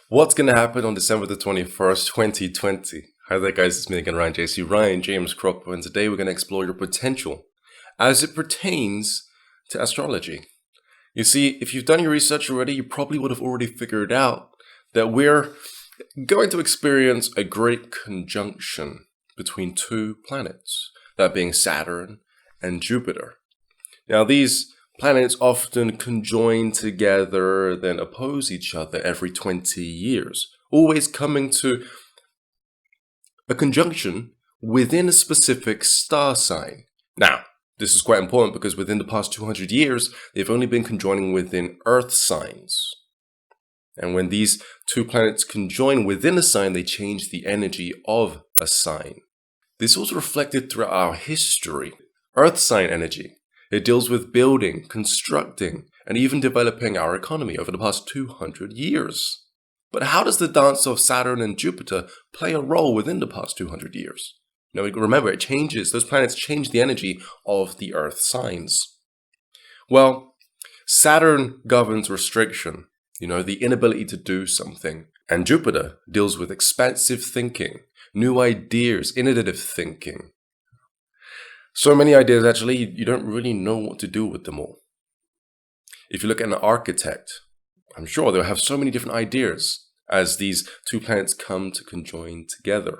What's going to happen on December the 21st, 2020? Hi there, guys. It's me again, Ryan JC, Ryan James Crocker, and today we're going to explore your potential as it pertains to astrology. You see, if you've done your research already, you probably would have already figured out that we're going to experience a great conjunction between two planets, that being Saturn and Jupiter. Now, these planets often conjoin together, then oppose each other every 20 years, always coming to a conjunction within a specific star sign. Now, this is quite important because within the past 200 years, they've only been conjoining within Earth signs. And when these two planets conjoin within a sign, they change the energy of a sign. This was reflected throughout our history. Earth sign energy. It deals with building, constructing, and even developing our economy over the past 200 years. But how does the dance of Saturn and Jupiter play a role within the past 200 years? Now, remember, it changes. Those planets change the energy of the Earth signs. Well, Saturn governs restriction, the inability to do something. And Jupiter deals with expansive thinking, new ideas, innovative thinking. So many ideas, actually, you don't really know what to do with them all. If you look at an architect, I'm sure they'll have so many different ideas as these two planets come to conjoin together.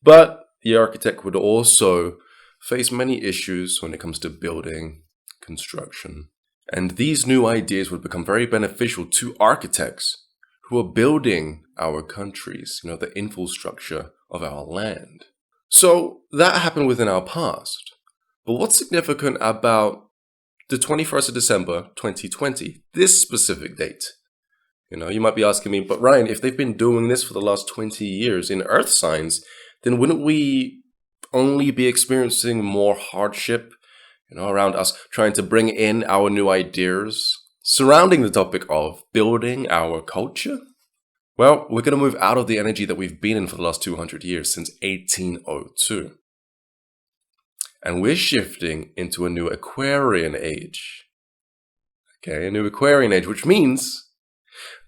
But the architect would also face many issues when it comes to building, construction. And these new ideas would become very beneficial to architects who are building our countries, the infrastructure of our land. So that happened within our past. But what's significant about the 21st of December, 2020, this specific date? You might be asking me, but Ryan, if they've been doing this for the last 20 years in Earth signs, then wouldn't we only be experiencing more hardship, around us trying to bring in our new ideas surrounding the topic of building our culture? Well, we're going to move out of the energy that we've been in for the last 200 years, since 1802. And we're shifting into a new Aquarian age. Okay, a new Aquarian age, which means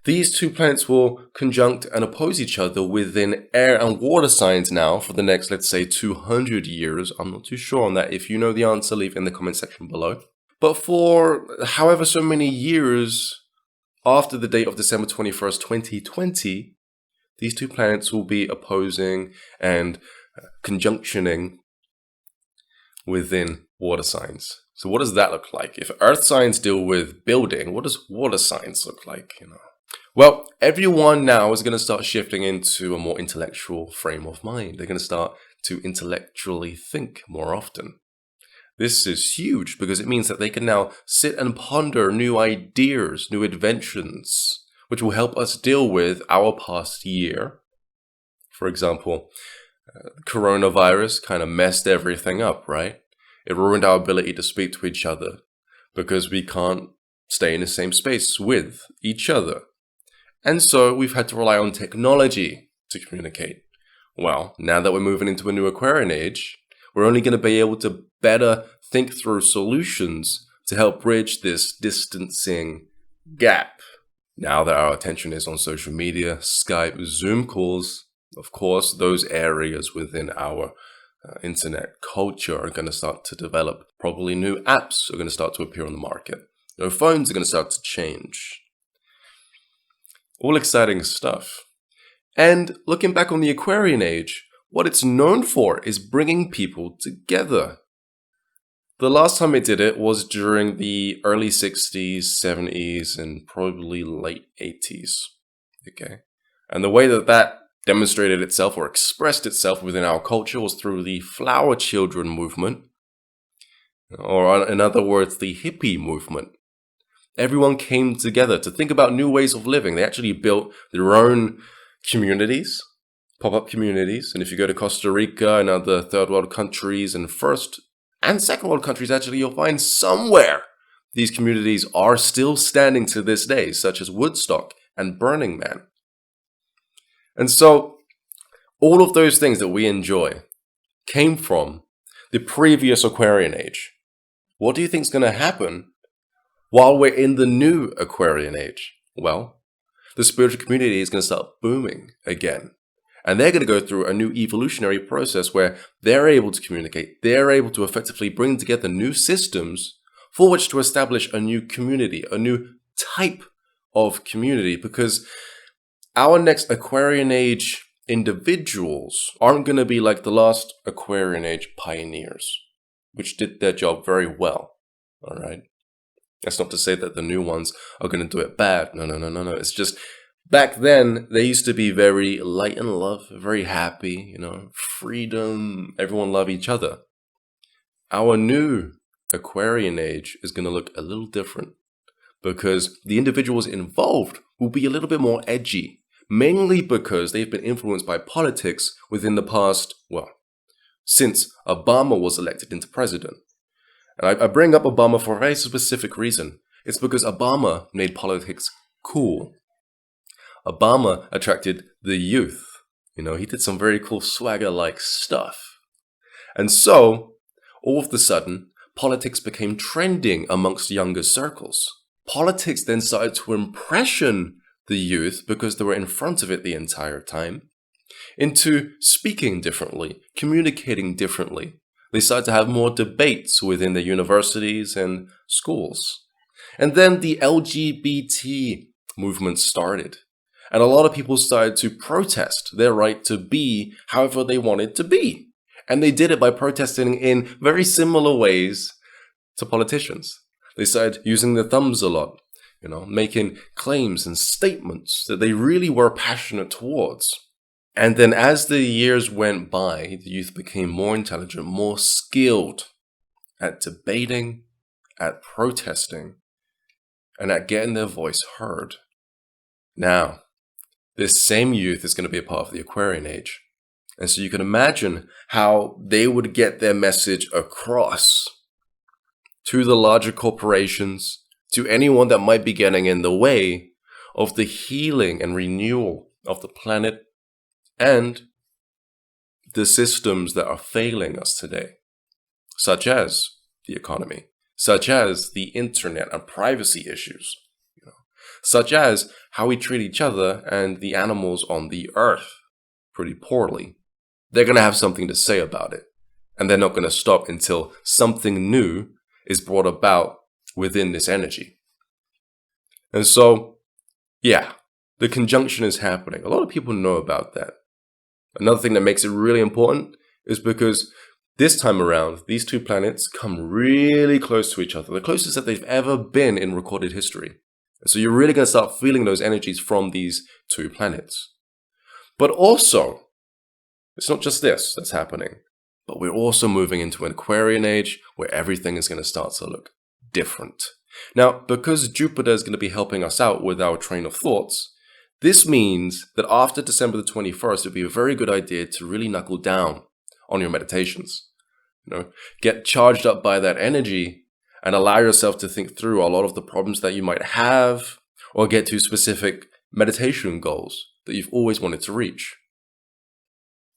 these two planets will conjunct and oppose each other within air and water signs now for the next, let's say, 200 years. I'm not too sure on that. If you know the answer, leave it in the comment section below. But for however so many years after the date of December 21st, 2020, these two planets will be opposing and conjunctioning within water signs. So what does that look like? If earth signs deal with building, what does water signs look like? Well, everyone now is going to start shifting into a more intellectual frame of mind. They're going to start to intellectually think more often. This is huge because it means that they can now sit and ponder new ideas, new inventions, which will help us deal with our past year. For example, coronavirus kind of messed everything up, right? It ruined our ability to speak to each other because we can't stay in the same space with each other. And so we've had to rely on technology to communicate. Well, now that we're moving into a new Aquarian age, we're only going to be able to better think through solutions to help bridge this distancing gap. Now that our attention is on social media, Skype, Zoom calls, of course, those areas within our internet culture are going to start to develop. Probably new apps are going to start to appear on the market. Phones are going to start to change. All exciting stuff. And looking back on the Aquarian age, what it's known for is bringing people together. The last time it did it was during the early 60s, 70s, and probably late 80s. Okay. And the way that demonstrated itself or expressed itself within our culture was through the flower children movement, or in other words, the hippie movement. Everyone came together to think about new ways of living. They actually built their own communities, pop-up communities. And if you go to Costa Rica and other third world countries and first and second world countries, actually, you'll find somewhere these communities are still standing to this day, such as Woodstock and Burning Man. And so all of those things that we enjoy came from the previous Aquarian age. What do you think is going to happen while we're in the new Aquarian age? Well, The spiritual community is going to start booming again. And they're going to go through a new evolutionary process where they're able to communicate. They're able to effectively bring together new systems for which to establish a new community, a new type of community, because our next Aquarian Age individuals aren't going to be like the last Aquarian Age pioneers, which did their job very well. All right. That's not to say that the new ones are going to do it bad. No. It's just back then they used to be very light and love, very happy, freedom. Everyone love each other. Our new Aquarian Age is going to look a little different because the individuals involved will be a little bit more edgy, mainly because they've been influenced by politics within the past, since Obama was elected into president. And I bring up Obama for a very specific reason. It's because Obama made politics cool. Obama attracted the youth. He did some very cool swagger-like stuff. And so, all of a sudden, politics became trending amongst younger circles. Politics then started to impression the youth, because they were in front of it the entire time, into speaking differently, communicating differently. They started to have more debates within the universities and schools. And then the LGBT movement started. And a lot of people started to protest their right to be however they wanted to be. And they did it by protesting in very similar ways to politicians. They started using their thumbs a lot, making claims and statements that they really were passionate towards. And then as the years went by, the youth became more intelligent, more skilled at debating, at protesting, and at getting their voice heard. Now, this same youth is going to be a part of the Aquarian Age. And so you can imagine how they would get their message across to the larger corporations, to anyone that might be getting in the way of the healing and renewal of the planet and the systems that are failing us today, such as the economy, such as the internet and privacy issues, such as how we treat each other and the animals on the earth pretty poorly. They're going to have something to say about it, and they're not going to stop until something new is brought about within this energy. And so, the conjunction is happening. A lot of people know about that. Another thing that makes it really important is because this time around, these two planets come really close to each other, the closest that they've ever been in recorded history. And so you're really going to start feeling those energies from these two planets. But also, it's not just this that's happening, but we're also moving into an Aquarian Age where everything is going to start to look different. Now, because Jupiter is going to be helping us out with our train of thoughts, this means that after December the 21st, it would be a very good idea to really knuckle down on your meditations. Get charged up by that energy and allow yourself to think through a lot of the problems that you might have, or get to specific meditation goals that you've always wanted to reach.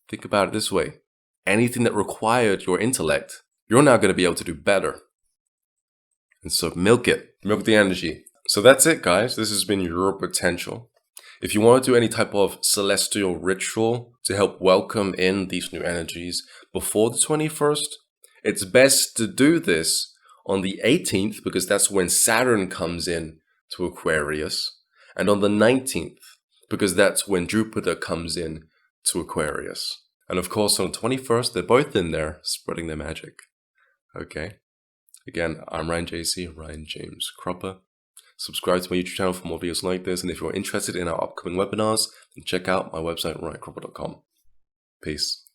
Think about it this way. Anything that required your intellect, you're now going to be able to do better. And so milk it. Milk the energy. So that's it, guys. This has been your potential. If you want to do any type of celestial ritual to help welcome in these new energies before the 21st, it's best to do this on the 18th, because that's when Saturn comes in to Aquarius, and on the 19th, because that's when Jupiter comes in to Aquarius. And of course, on the 21st, they're both in there spreading their magic. Okay. Again, I'm Ryan JC, Ryan James Cropper. Subscribe to my YouTube channel for more videos like this. And if you're interested in our upcoming webinars, then check out my website, ryancropper.com. Peace.